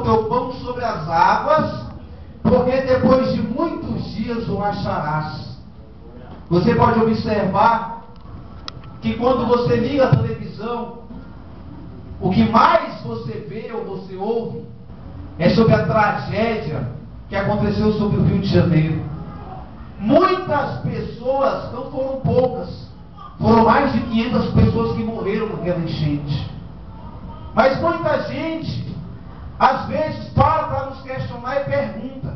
o teu pão sobre as águas, porque depois de muitos dias o acharás. Você pode observar que quando você liga a televisão, o que mais você vê ou você ouve é sobre a tragédia que aconteceu sobre o Rio de Janeiro. Muitas pessoas, não foram poucas, foram mais de 500 pessoas que morreram naquela enchente. Mas muita gente, às vezes, para nos questionar e pergunta: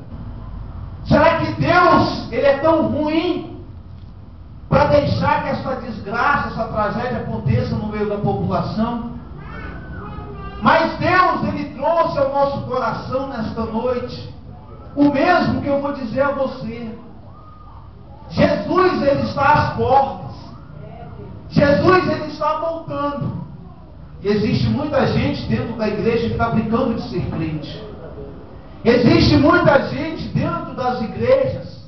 será que Deus, Ele é tão ruim para deixar que essa desgraça, essa tragédia aconteça no meio da população? Mas Deus, Ele trouxe ao nosso coração nesta noite o mesmo que eu vou dizer a você. Jesus, Ele está às portas. Jesus, Ele está voltando. E existe muita gente dentro da igreja que está brincando de ser crente. Existe muita gente dentro das igrejas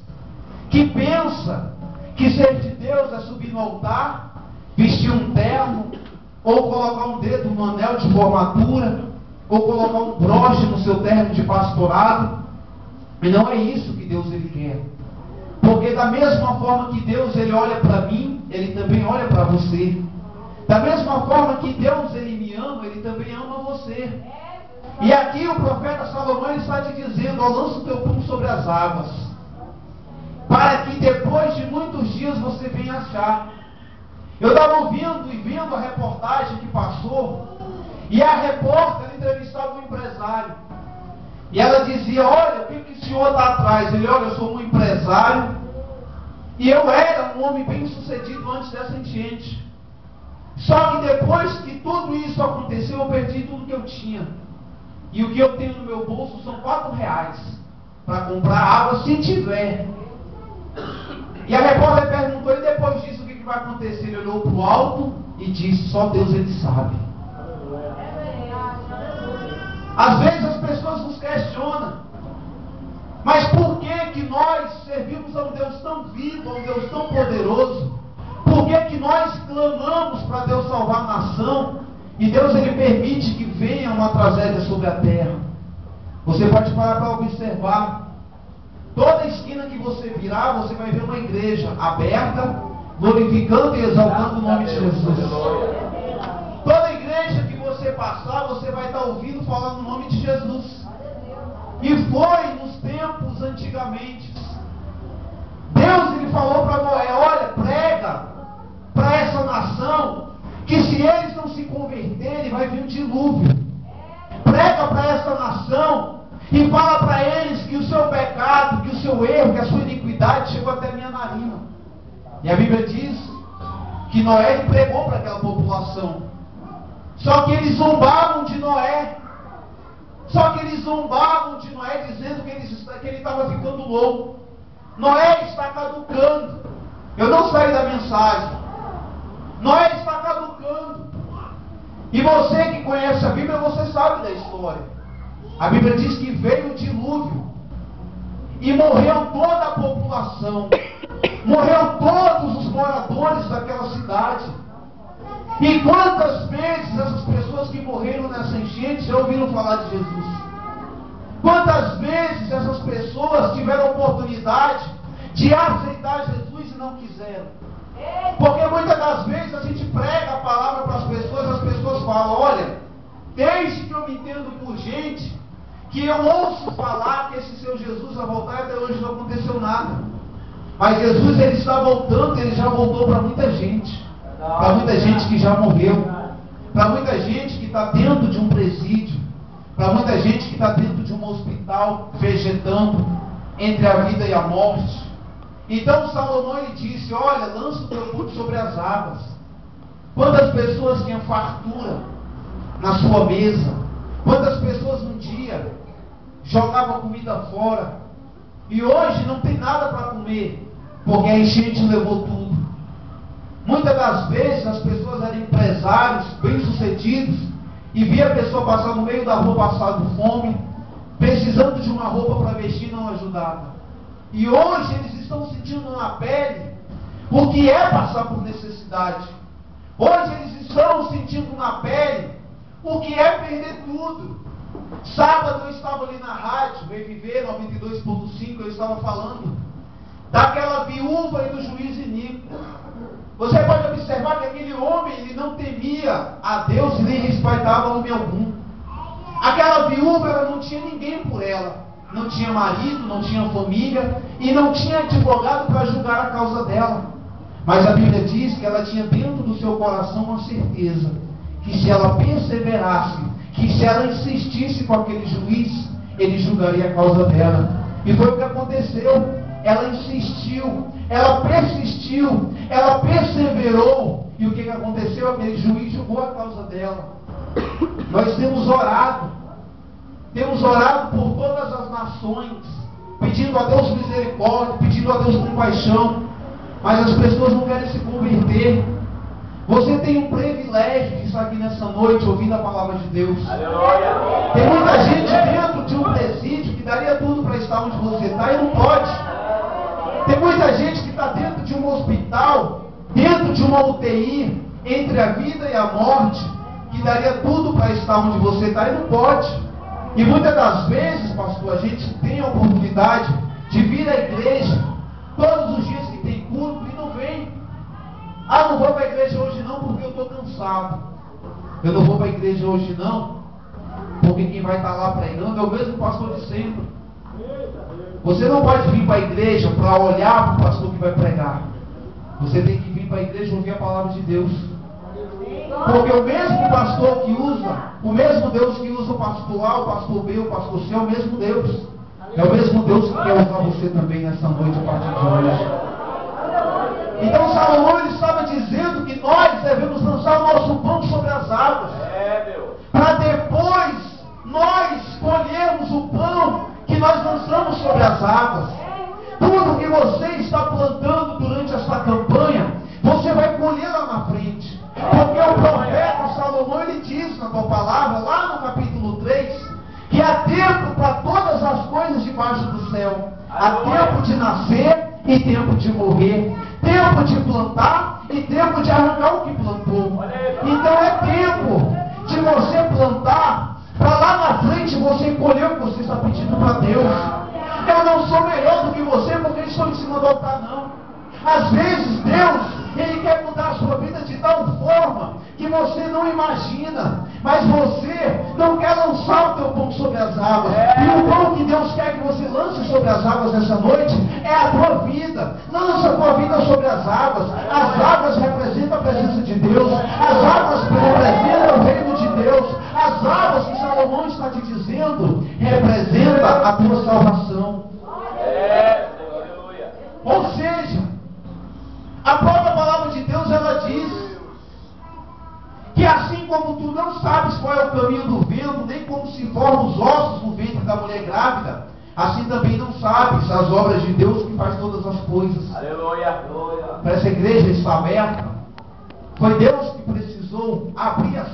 que pensa que ser de Deus é subir no altar, vestir um terno, ou colocar um dedo no anel de formatura, ou colocar um broche no seu terno de pastorado. E não é isso que Deus, Ele quer. Porque da mesma forma que Deus, Ele olha para mim, Ele também olha para você. Da mesma forma que Deus, Ele me ama, Ele também ama você. E aqui o profeta Salomão está te dizendo: ó, lança o teu pão sobre as águas, para que depois de muitos dias você venha achar. Eu estava ouvindo e vendo a reportagem que passou, e a repórter entrevistava um empresário. E ela dizia: olha, o que o senhor está atrás? Ele: olha, eu sou um empresário, e eu era um homem bem sucedido antes dessa enchente. Só que depois que tudo isso aconteceu, eu perdi tudo que eu tinha. E o que eu tenho no meu bolso são R$ 4 para comprar água, se tiver. E a repórter perguntou: e depois disso o que vai acontecer? Ele olhou para o alto e disse: só Deus, Ele sabe. Às vezes as pessoas nos questionam: mas por que nós servimos a um Deus tão vivo, a um Deus tão poderoso? Por que nós clamamos para Deus salvar a nação, e Deus, Ele permite que venha uma tragédia sobre a terra? Você pode parar para observar. Toda esquina que você virar, você vai ver uma igreja aberta, glorificando e exaltando o nome de Jesus. Toda igreja que você passar, você vai estar ouvindo falar no nome de Jesus. E foi nos tempos antigamente. Deus, Ele falou para Noé: olha, prega para essa nação que se eles não se converterem, vai vir um dilúvio. Prega para essa nação e fala para eles que o seu pecado, que o seu erro, que a sua iniquidade chegou até a minha narina. E a Bíblia diz que Noé pregou para aquela população. Só que eles zombavam de Noé. Só que eles zombavam de Noé, dizendo que ele estava ficando louco. Noé está caducando. Eu não saí da mensagem. Noé está caducando. E você que conhece a Bíblia, você sabe da história. A Bíblia diz que veio o dilúvio e morreu toda a população. Morreu todos os moradores daquela cidade. E quantas vezes essas pessoas que morreram nessa enchente já ouviram falar de Jesus? Quantas vezes essas pessoas tiveram a oportunidade de aceitar Jesus e não quiseram? Porque muitas das vezes a gente prega a palavra para as pessoas falam: olha, desde que eu me entendo por gente, que eu ouço falar que esse seu Jesus vai voltar, e até hoje não aconteceu nada. Mas Jesus, Ele está voltando, Ele já voltou para muita gente. Para muita gente que já morreu, para muita gente que está dentro de um presídio, para muita gente que está dentro de um hospital, vegetando entre a vida e a morte. Então Salomão, ele disse: olha, lança o teu pão sobre as águas. Quantas pessoas tinham fartura na sua mesa? Quantas pessoas um dia jogavam comida fora e hoje não tem nada para comer, porque a enchente levou tudo? Muitas das vezes as pessoas eram empresários bem-sucedidos e via a pessoa passar no meio da rua passando fome, precisando de uma roupa para vestir, não ajudava. E hoje eles estão sentindo na pele o que é passar por necessidade. Hoje eles estão sentindo na pele o que é perder tudo. Sábado eu estava ali na rádio, Reviver 92.5, eu estava falando daquela viúva e do juiz iníquo. Você pode observar que aquele homem, ele não temia a Deus e nem respeitava homem algum. Aquela viúva, ela não tinha ninguém por ela. Não tinha marido, não tinha família e não tinha advogado para julgar a causa dela. Mas a Bíblia diz que ela tinha dentro do seu coração uma certeza, que se ela perseverasse, que se ela insistisse com aquele juiz, ele julgaria a causa dela. E foi o que aconteceu. Ela insistiu, ela persistiu, ela perseverou. E o que aconteceu? Aquele juiz julgou a causa dela. Nós temos orado por todas as nações, pedindo a Deus misericórdia, pedindo a Deus compaixão, mas as pessoas não querem se converter. Você tem um privilégio de estar aqui nessa noite ouvindo a palavra de Deus. Aleluia. Tem muita gente dentro de um presídio que daria tudo para estar onde você está e não pode. Tem muita gente que está dentro de um hospital, dentro de uma UTI, entre a vida e a morte, que daria tudo para estar onde você está e não pode. E muitas das vezes, pastor, a gente tem a oportunidade de vir à igreja todos os dias que tem culto e não vem. Ah, não vou para a igreja hoje não porque eu estou cansado. Eu não vou para a igreja hoje não porque quem vai estar lá pregando é o mesmo pastor de sempre. Você não pode vir para a igreja para olhar para o pastor que vai pregar. Você tem que vir para a igreja ouvir a palavra de Deus. Porque o mesmo pastor que usa, o mesmo Deus que usa o pastor A, o pastor B, o pastor C, é o mesmo Deus. É o mesmo Deus que quer usar você também nessa noite, a partir de hoje. Então Salomão, ele estava dizendo que nós devemos lançar o nosso pão sobre as águas. Para depois nós colhermos o pão que nós lançamos sobre as águas. Tudo que você está plantando durante esta campanha, você vai colher lá na frente. Porque o profeta Salomão, ele diz na tua palavra, lá no capítulo 3, que há tempo para todas as coisas debaixo do céu. Há tempo de nascer e tempo de morrer. Tempo de plantar e tempo de arrancar o que plantou. Então é tempo de você plantar, para lá na frente você colher o que você está pedindo para Deus. Eu não sou melhor do que você porque estou em cima do altar, não. Às vezes Deus, Ele quer mudar a sua vida de tal forma que você não imagina, mas você não quer lançar o teu pão sobre as águas. E o pão que Deus quer que você lance sobre as águas essa noite é a tua vida. Lança a tua vida sobre as águas. As águas representam a presença de Deus. As águas representam o reino de Deus. As águas que Salomão está te dizendo representam a tua salvação. Ou seja, a própria palavra de Deus, ela diz que assim como tu não sabes qual é o caminho do vento, nem como se formam os ossos no ventre da mulher grávida, assim também não sabes as obras de Deus que faz todas as coisas. Aleluia. Para essa igreja estar aberta, foi Deus que precisou abrir as